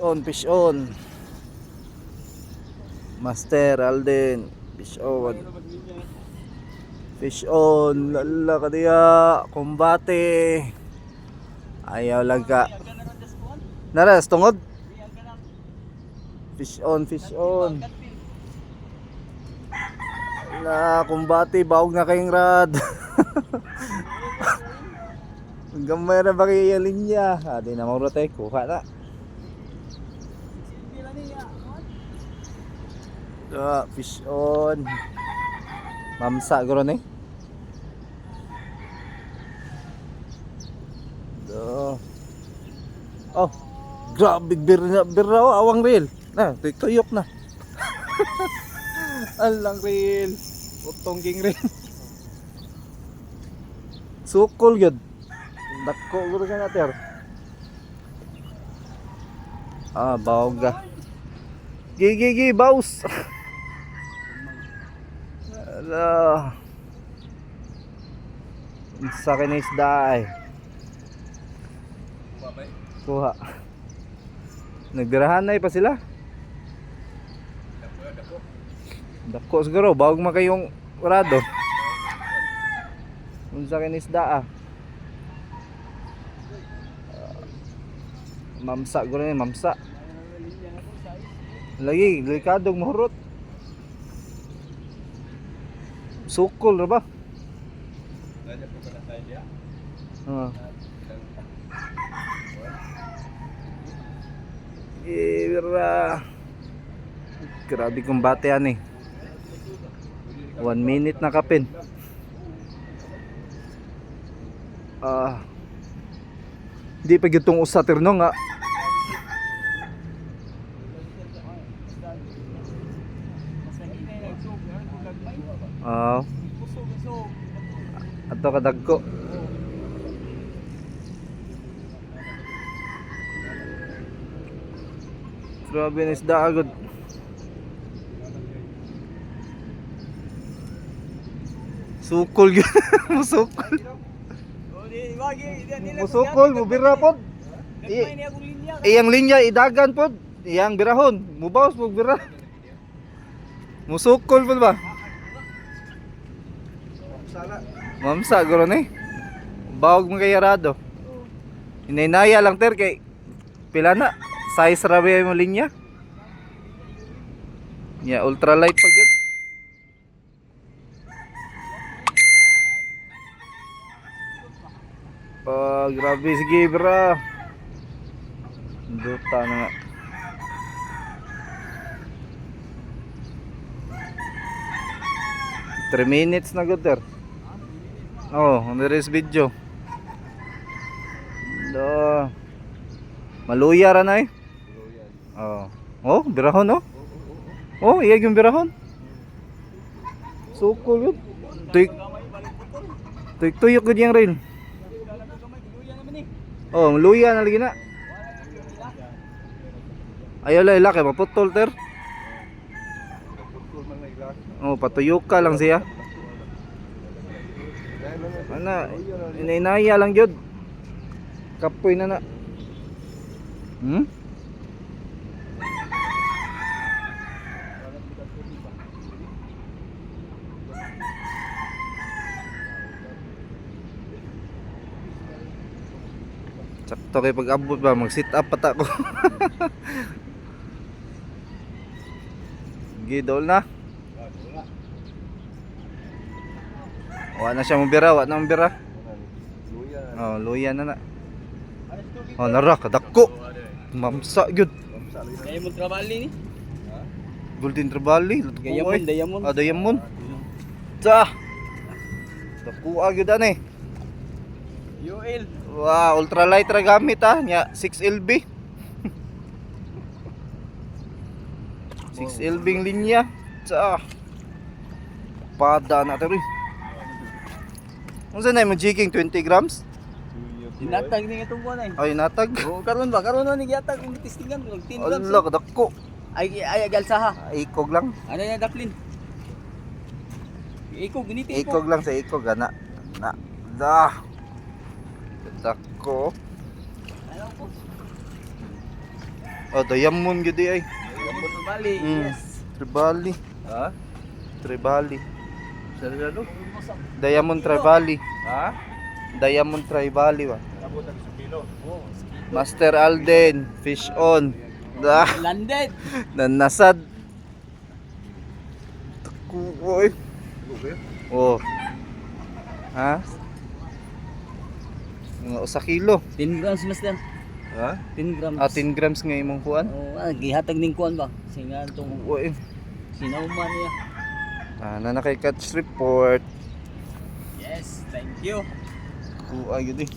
Fish on. Master Alden, fish on. Fish on, lala ka diya, kumbate. Ayaw lang ka. Naras, tungod. Fish on, fish on. Lala, kumbate, baog na kayong rad. Gamay na ba kayo yung linya? Di na maurot kuha na. Fish on. Mamsa guro ni. Oh, grabe birra awang reel. Na, tuyok na. Alang reel. Utong king reel. Sukol gyud. Dako guro ka nater. Bawga. Gigi baus. Ala. Sa akin is daay. Kuha. Nagbirahan na pa sila. Dako siguro, bawag makayong rado. Sa akin is daa. Mamsa guro ni, mamsa. Lagi, delikadong mahurot. Sukol na ba? Ira. Grabe kong bate yan eh. 1 minute na kapin. Di pa gitong usatir no nga. Ato kadagko. Grabe na isda agad. Sukol gyud. Musukol. Musukol, mubira pod. Iyang linya idagan pod. Iyang birahon, mubaws mo bira. Musukol pod ba? Mamsa guro ni. Bawag mo kay yarado. Inainaya lang ter kay pila na size rabi mo linya. Ya ultralight pag yun. Grabe sige bra. Duta na nga. Three minutes na good ter. There is video. Maluya ra na eh. Birahon iyag yung birahon. Sukol yun. Tuyok gud yang rail. Maluya na lagi na. Ayaw lang ilaki, maputol ter. Patuyok ka lang siya. Ana, inainaya lang jud. Kapoy na. Sakto kay pag-abot ba, mag-sit up pata ko. Gidol na. Wa na siya mabira, luya na. Nara kadako. Mamsa gyud. Diamond Trevally ni. Golden Trevally, Diamond. Diamond. Dako gyud ani. UL. Wow, ultralight ra gamit nya 6LB. 6LB ng linya. Pada na tayo. Unsa na mo jigging 20 grams? Dinatag ni itong buwan ay. Natag. Karon na ni giatag kung testingan 10 grams. Allah kadako. Ay galsa ha. Ikog lang. Ano yan daplin? Ikog lang sa ikog ana. Dako. Oh, diamond gud ay. Bali, Mm. yes. Tribali. Ha? Tribali. Sarado? Diamond Tribali. Ha? Diamond Tribali ba? Oh, Master Alden, fish on. Da, landed. nanasad. Kuoy. Oh. Ha? Mga usa kilo. 10 grams master. Ha? 10 grams. 10 grams nga imong kuan. Oh, gihatag ning kuan ba? Singa tong Kuoy. sinauman niya. Na kay catch report. Yes, thank you. Kuoy gud eh.